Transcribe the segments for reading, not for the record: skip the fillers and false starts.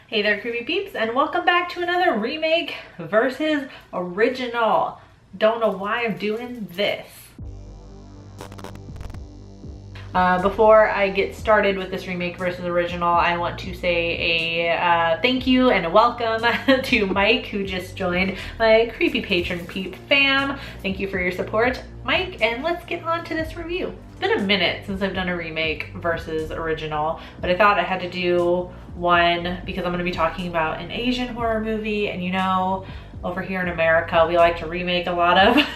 Hey there, creepy peeps, and welcome back to another remake versus original. Don't know why I'm doing this. Before I get started with this remake versus original, I want to say a thank you and a welcome to Mike, who just joined my creepy patron peep fam. Thank you for your support, Mike, and let's get on to this review. It's been a minute since I've done a remake versus original, but I thought I had to do one because I'm going to be talking about an Asian horror movie, and you know, over here in America, we like to remake a lot of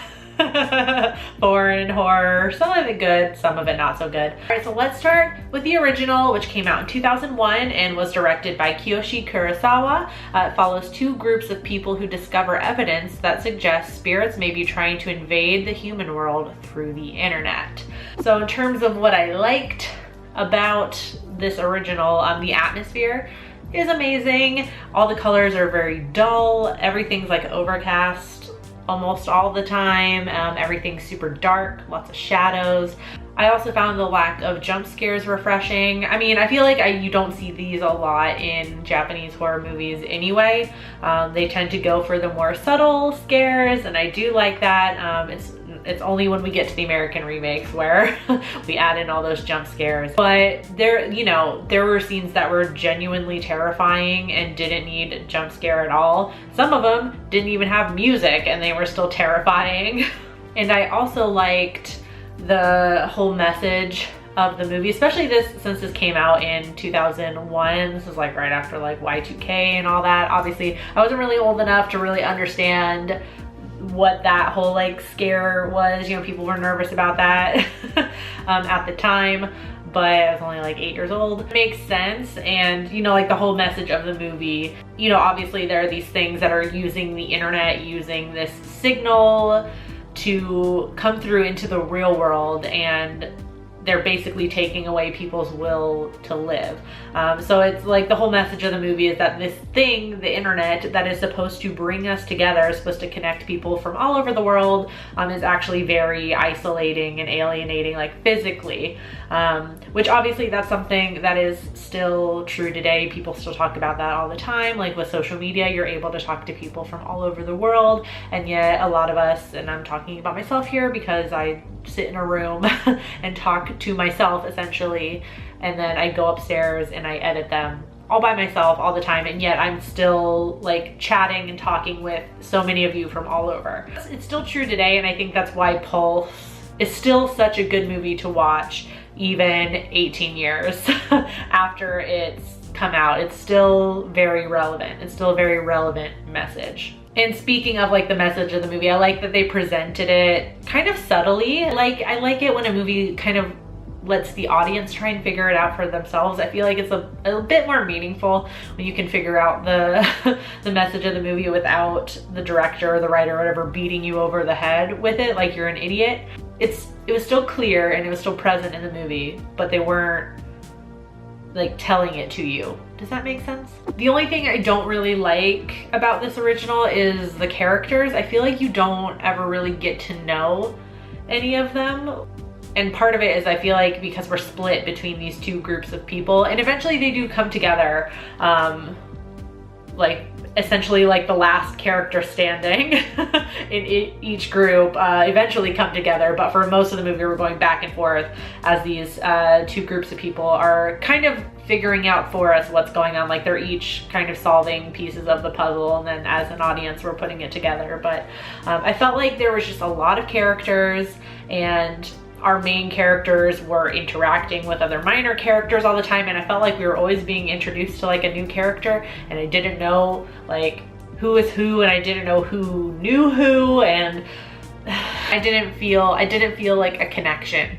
foreign horror, some of it good, some of it not so good. All right, so let's start with the original, which came out in 2001 and was directed by Kiyoshi Kurosawa. It follows two groups of people who discover evidence that suggests spirits may be trying to invade the human world through the internet. So in terms of what I liked about this original, the atmosphere is amazing. All the colors are very dull. Everything's like overcast almost all the time. Everything's super dark, lots of shadows. I also found the lack of jump scares refreshing. I mean, I feel like you don't see these a lot in Japanese horror movies anyway. They tend to go for the more subtle scares, and I do like that. It's only when we get to the American remakes where we add in all those jump scares. But there were scenes that were genuinely terrifying and didn't need a jump scare at all. Some of them didn't even have music and they were still terrifying. And I also liked the whole message of the movie, especially since this came out in 2001. This was like right after like Y2K and all that. Obviously, I wasn't really old enough to really understand what that whole like scare was. You know, people were nervous about that at the time, but I was only like 8 years old. It makes sense. And you know, like the whole message of the movie, you know, obviously there are these things that are using the internet, using this signal to come through into the real world, and they're basically taking away people's will to live. So it's like the whole message of the movie is that this thing, the internet, that is supposed to bring us together, is supposed to connect people from all over the world, is actually very isolating and alienating, like physically. Which obviously that's something that is still true today. People still talk about that all the time. Like with social media, you're able to talk to people from all over the world, and yet a lot of us, and I'm talking about myself here because I sit in a room and talk to myself essentially, and then I go upstairs and I edit them all by myself all the time, and yet I'm still like chatting and talking with so many of you from all over. It's still true today, and I think that's why Pulse is still such a good movie to watch even 18 years after it's come out. It's still very relevant. It's still a very relevant message. And speaking of like the message of the movie, I like that they presented it kind of subtly. I like it when a movie kind of lets the audience try and figure it out for themselves. I feel like it's a bit more meaningful when you can figure out the message of the movie without the director or the writer or whatever beating you over the head with it like you're an idiot. It was still clear and it was still present in the movie, but they weren't like telling it to you. Does that make sense? The only thing I don't really like about this original is the characters. I feel like you don't ever really get to know any of them. And part of it is I feel like because we're split between these two groups of people, and eventually they do come together, like essentially like the last character standing in each group eventually come together, but for most of the movie we're going back and forth as these two groups of people are kind of figuring out for us what's going on. Like they're each kind of solving pieces of the puzzle, and then as an audience we're putting it together. But I felt like there was just a lot of characters, and our main characters were interacting with other minor characters all the time, and I felt like we were always being introduced to like a new character, and I didn't know like who is who, and I didn't know who knew who, and I didn't feel like a connection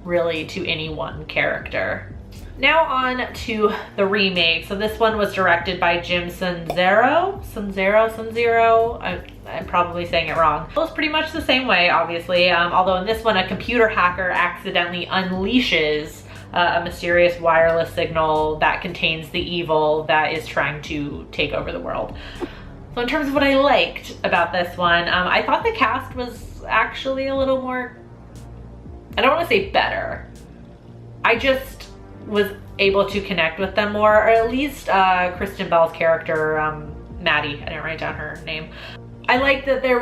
really to any one character. Now on to the remake. So this one was directed by Jim Sunzero. I'm probably saying it wrong. It was pretty much the same way, obviously, although in this one a computer hacker accidentally unleashes a mysterious wireless signal that contains the evil that is trying to take over the world. So in terms of what I liked about this one, I thought the cast was actually a little more, I don't want to say better, I just was able to connect with them more, or at least Kristen Bell's character, Maddie, I didn't write down her name. I like that there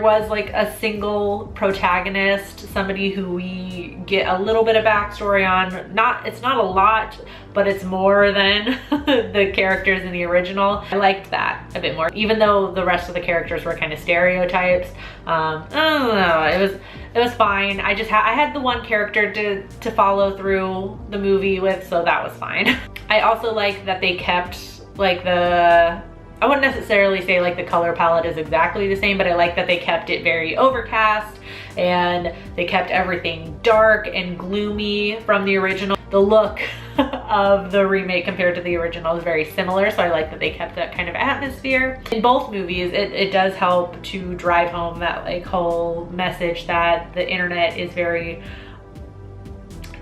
was like a single protagonist, somebody who we get a little bit of backstory on. It's not a lot, but it's more than the characters in the original. I liked that a bit more, even though the rest of the characters were kind of stereotypes. I don't know, it was fine. I had the one character to follow through the movie with, so that was fine. I also like that they kept like I wouldn't necessarily say like the color palette is exactly the same, but I like that they kept it very overcast and they kept everything dark and gloomy from the original. The look of the remake compared to the original is very similar, so I like that they kept that kind of atmosphere. In both movies, it does help to drive home that like whole message that the internet is very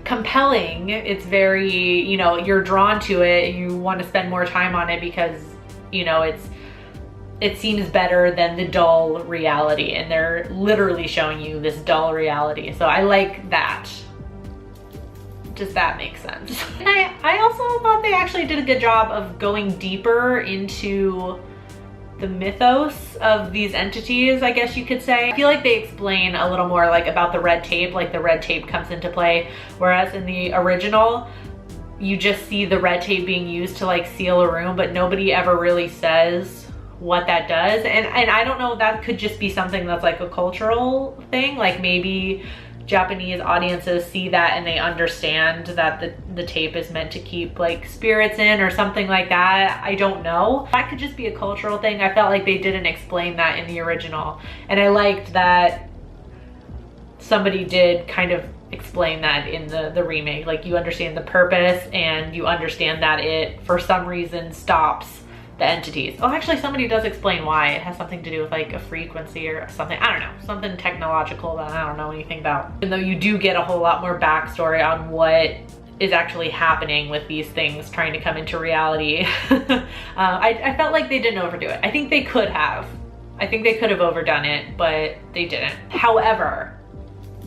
compelling. It's very, you know, you're drawn to it and you want to spend more time on it because, you know, it seems better than the dull reality, and they're literally showing you this dull reality. So I like that. Does that make sense? And I also thought they actually did a good job of going deeper into the mythos of these entities, I guess you could say. I feel like they explain a little more like about the red tape, like the red tape comes into play, whereas in the original, you just see the red tape being used to like seal a room, but nobody ever really says what that does. And I don't know, that could just be something that's like a cultural thing. Like maybe Japanese audiences see that and they understand that the tape is meant to keep like spirits in or something like that. I don't know. That could just be a cultural thing. I felt like they didn't explain that in the original. And I liked that somebody did kind of explain that in the remake. Like you understand the purpose and you understand that it for some reason stops the entities. Oh, actually somebody does explain why. It has something to do with like a frequency or something. I don't know, something technological that I don't know anything about. Even though you do get a whole lot more backstory on what is actually happening with these things trying to come into reality. I felt like they didn't overdo it. I think they could have. I think they could have overdone it, but they didn't. However,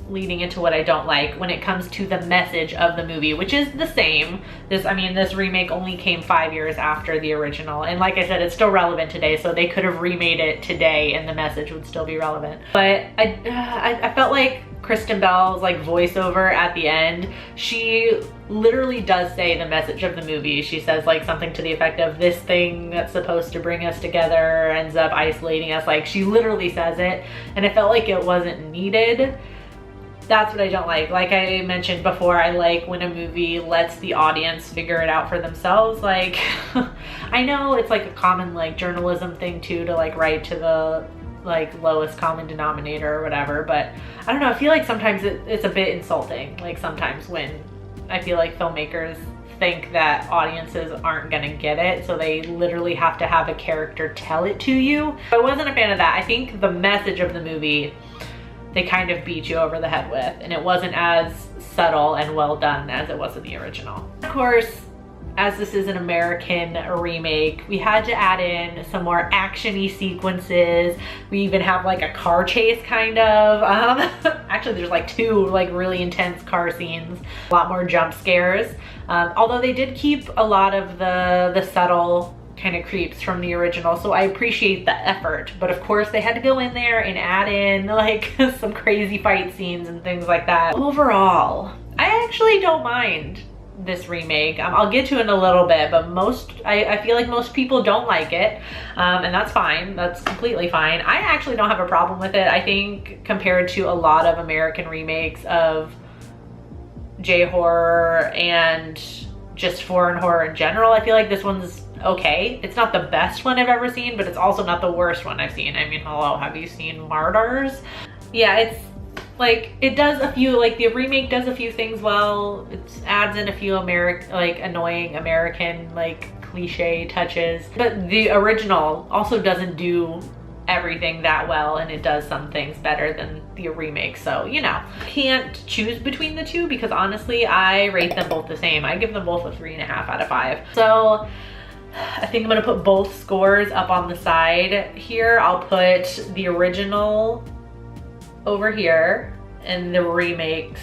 leading into what I don't like when it comes to the message of the movie, which is the same. This remake only came 5 years after the original. And like I said, it's still relevant today, so they could have remade it today and the message would still be relevant. But I felt like Kristen Bell's like voiceover at the end, she literally does say the message of the movie. She says like something to the effect of, this thing that's supposed to bring us together ends up isolating us. Like she literally says it, and I felt like it wasn't needed. That's what I don't like. Like I mentioned before, I like when a movie lets the audience figure it out for themselves. Like, I know it's like a common like journalism thing too, to like write to the like lowest common denominator or whatever, but I don't know, I feel like sometimes it's a bit insulting. Like sometimes when I feel like filmmakers think that audiences aren't gonna get it, so they literally have to have a character tell it to you. I wasn't a fan of that. I think the message of the movie, they kind of beat you over the head with, and it wasn't as subtle and well done as it was in the original. Of course, as this is an American remake, we had to add in some more action-y sequences. We even have like a car chase kind of. Actually, there's like 2 like really intense car scenes, a lot more jump scares. Although they did keep a lot of the subtle kind of creeps from the original, so I appreciate the effort. But of course they had to go in there and add in like some crazy fight scenes and things like that. Overall, I actually don't mind this remake. I'll get to it in a little bit, but I feel like most people don't like it, and that's fine. That's completely fine. I actually don't have a problem with it. I think compared to a lot of American remakes of J-horror and just foreign horror in general, I feel like this one's okay. It's not the best one I've ever seen, but it's also not the worst one I've seen. I mean, hello, have you seen Martyrs? Yeah, it's like, it does a few, like the remake does a few things well. It adds in a few annoying American like cliche touches, but the original also doesn't do everything that well, and it does some things better than the remake. So, you know, can't choose between the two because honestly, I rate them both the same. I give them both a 3.5 out of 5. So I think I'm gonna put both scores up on the side here. I'll put the original over here and the remake's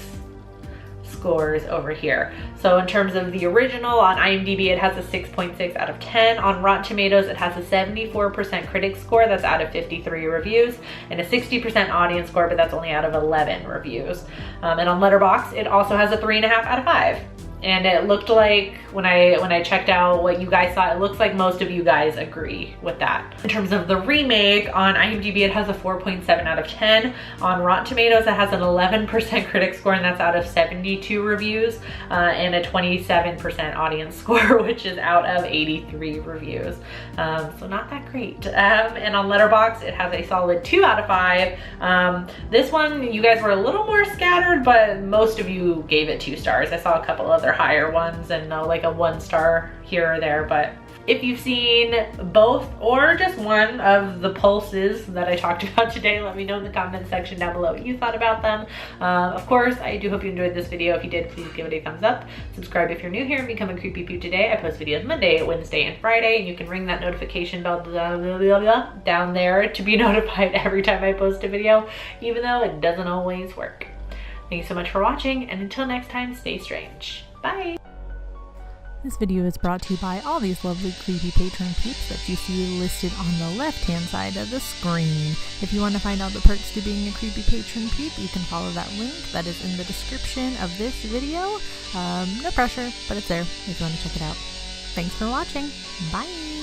score scores over here. So in terms of the original, on IMDb it has a 6.6 out of 10. On Rotten Tomatoes it has a 74% critic score, that's out of 53 reviews, and a 60% audience score, but that's only out of 11 reviews. And on Letterboxd it also has a 3.5 out of 5. And it looked like, when I checked out what you guys thought, it looks like most of you guys agree with that. In terms of the remake, on IMDb it has a 4.7 out of 10. On Rotten Tomatoes it has an 11% critic score, and that's out of 72 reviews, and a 27% audience score, which is out of 83 reviews. So not that great. And on Letterboxd it has a solid 2 out of 5. This one, you guys were a little more scattered, but most of you gave it 2 stars. I saw a couple other higher ones and like a 1 star here or there. But if you've seen both or just one of the pulses that I talked about today, let me know in the comment section down below what you thought about them. Of course, I do hope you enjoyed this video. If you did, please give it a thumbs up. Subscribe if you're new here and become a Creepy Peep today. I post videos Monday, Wednesday, and Friday, and you can ring that notification bell down there to be notified every time I post a video, even though it doesn't always work. Thank you so much for watching, and until next time, stay strange. Bye! This video is brought to you by all these lovely creepy patron peeps that you see listed on the left-hand side of the screen. If you want to find out the perks to being a creepy patron peep, you can follow that link that is in the description of this video. No pressure, but it's there if you want to check it out. Thanks for watching. Bye!